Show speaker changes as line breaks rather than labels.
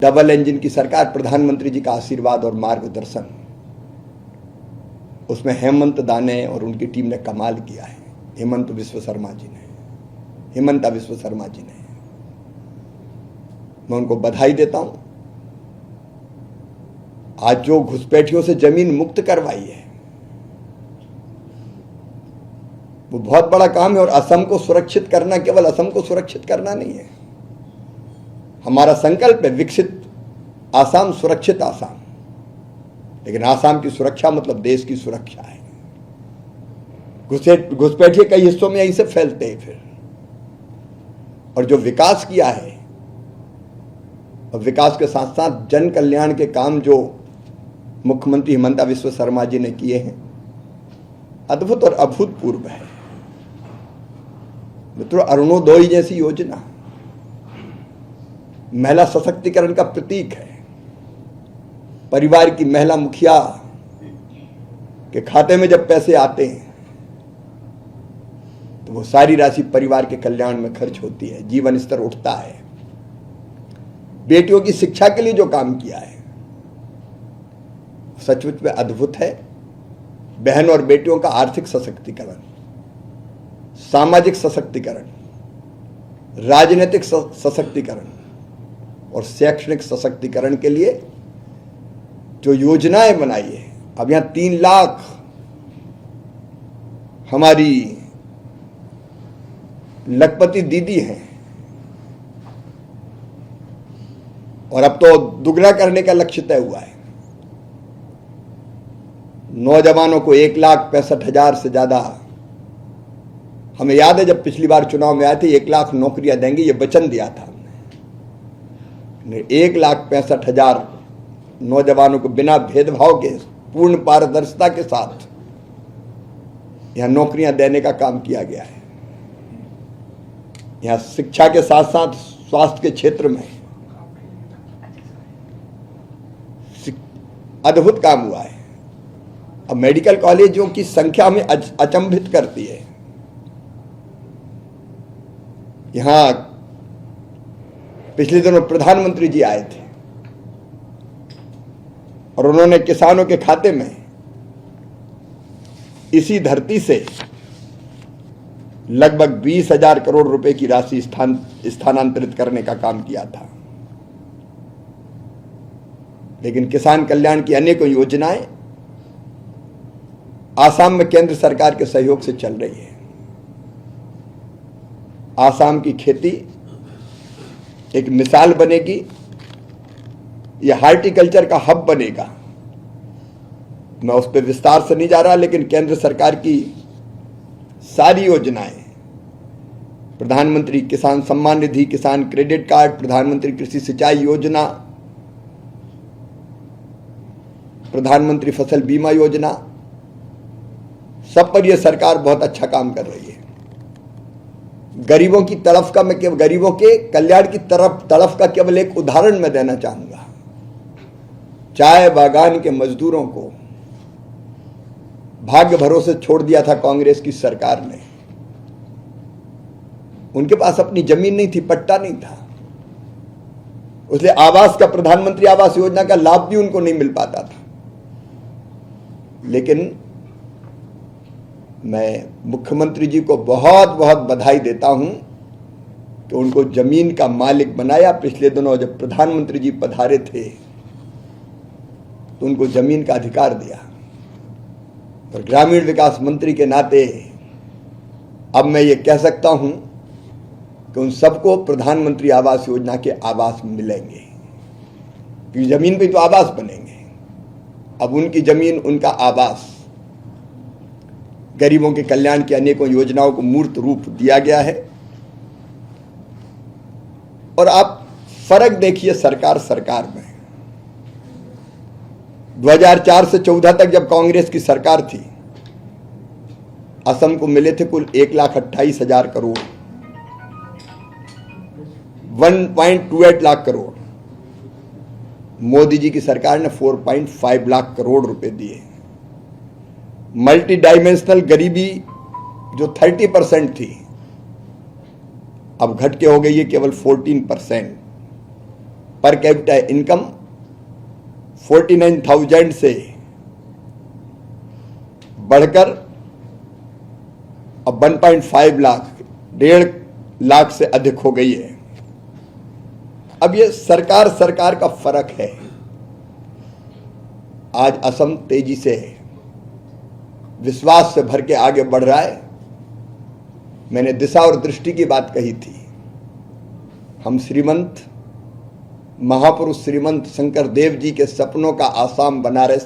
Double engine की सरकार, प्रधानमंत्री जी का आशीर्वाद और मार्गदर्शन, उसमें हेमंत दाने और उनकी टीम ने कमाल किया है। हेमंता विश्व शर्मा जी ने, मैं उनको बधाई देता हूं। आज जो घुसपैठियों से जमीन मुक्त करवाई है वो बहुत बड़ा काम है। और असम को सुरक्षित करना केवल असम को सुरक्षित करना नहीं है, हमारा संकल्प है विकसित आसाम, सुरक्षित आसाम। लेकिन आसाम की सुरक्षा मतलब देश की सुरक्षा है। घुसपैठिए कई हिस्सों में यहीं से फैलते हैं फिर। और जो विकास किया है, और विकास के साथ साथ जन कल्याण के काम जो मुख्यमंत्री हेमंता विश्व शर्मा जी ने किए हैं, अद्भुत और अभूतपूर्व है। मित्रों, अरुणोदय जैसी योजना महिला सशक्तिकरण का प्रतीक है। परिवार की महिला मुखिया के खाते में जब पैसे आते हैं तो वो सारी राशि परिवार के कल्याण में खर्च होती है, जीवन स्तर उठता है। बेटियों की शिक्षा के लिए जो काम किया है सचमुच में अद्भुत है। बहन और बेटियों का आर्थिक सशक्तिकरण, सामाजिक सशक्तिकरण, राजनीतिक सशक्तिकरण और शैक्षणिक सशक्तिकरण के लिए जो योजनाएं बनाई है। अब यहां 3 लाख हमारी लखपति दीदी हैं और अब तो दुगना करने का लक्ष्य तय हुआ है। नौजवानों को 1,65,000 से ज्यादा, हमें याद है जब पिछली बार चुनाव में आए थे 1 लाख नौकरियां देंगे, ये वचन दिया था हमने। 1,65,000 नौजवानों को बिना भेदभाव के, पूर्ण पारदर्शिता के साथ यहां नौकरियां देने का काम किया गया है। यहां शिक्षा के साथ साथ स्वास्थ्य के क्षेत्र में अद्भुत काम हुआ है। अब मेडिकल कॉलेजों की संख्या हमें अचंभित करती है। यहां पिछले दिनों प्रधानमंत्री जी आए थे और उन्होंने किसानों के खाते में इसी धरती से लगभग 20,000 करोड़ रुपए की राशि स्थानांतरित करने का काम किया था। लेकिन किसान कल्याण की अनेकों योजनाएं आसाम में केंद्र सरकार के सहयोग से चल रही है। आसाम की खेती एक मिसाल बनेगी, यह हार्टिकल्चर का हब बनेगा। मैं उस पर विस्तार से नहीं जा रहा, लेकिन केंद्र सरकार की सारी योजनाएं, प्रधानमंत्री किसान सम्मान निधि, किसान क्रेडिट कार्ड, प्रधानमंत्री कृषि सिंचाई योजना, प्रधानमंत्री फसल बीमा योजना, सब पर यह सरकार बहुत अच्छा काम कर रही है। गरीबों की तड़फ का, मैं गरीबों के कल्याण की तड़फ का केवल एक उदाहरण मैं देना चाहूंगा। चाय बागान के मजदूरों को भाग्य भरोसे छोड़ दिया था कांग्रेस की सरकार ने। उनके पास अपनी जमीन नहीं थी, पट्टा नहीं था, इसलिए आवास का, प्रधानमंत्री आवास योजना का लाभ भी उनको नहीं मिल पाता था। लेकिन मैं मुख्यमंत्री जी को बहुत बहुत बधाई देता हूं कि उनको जमीन का मालिक बनाया। पिछले दिनों जब प्रधानमंत्री जी पधारे थे तो उनको जमीन का अधिकार दिया। और ग्रामीण विकास मंत्री के नाते अब मैं ये कह सकता हूं कि उन सबको प्रधानमंत्री आवास योजना के आवास मिलेंगे, क्योंकि जमीन पे तो आवास बनेंगे। अब उनकी जमीन, उनका आवास, गरीबों के कल्याण की अनेकों योजनाओं को मूर्त रूप दिया गया है। और आप फर्क देखिए सरकार में। 2004 से 14 तक जब कांग्रेस की सरकार थी, असम को मिले थे कुल 1,28,000 करोड़, 1.28 लाख करोड़। मोदी जी की सरकार ने 4.5 लाख करोड़ रुपए दिए। मल्टी डायमेंशनल गरीबी जो 30% थी अब घट के हो गई है केवल 14%। पर कैपिटा इनकम 49,000 से बढ़कर अब 1.5 लाख, 1.5 लाख से अधिक हो गई है। अब ये सरकार का फर्क है। आज असम तेजी से विश्वास से भर के आगे बढ़ रहा है। मैंने दिशा और दृष्टि की बात कही थी। हम श्रीमंत महापुरुष श्रीमंत शंकर देव जी के सपनों का आसाम बनारस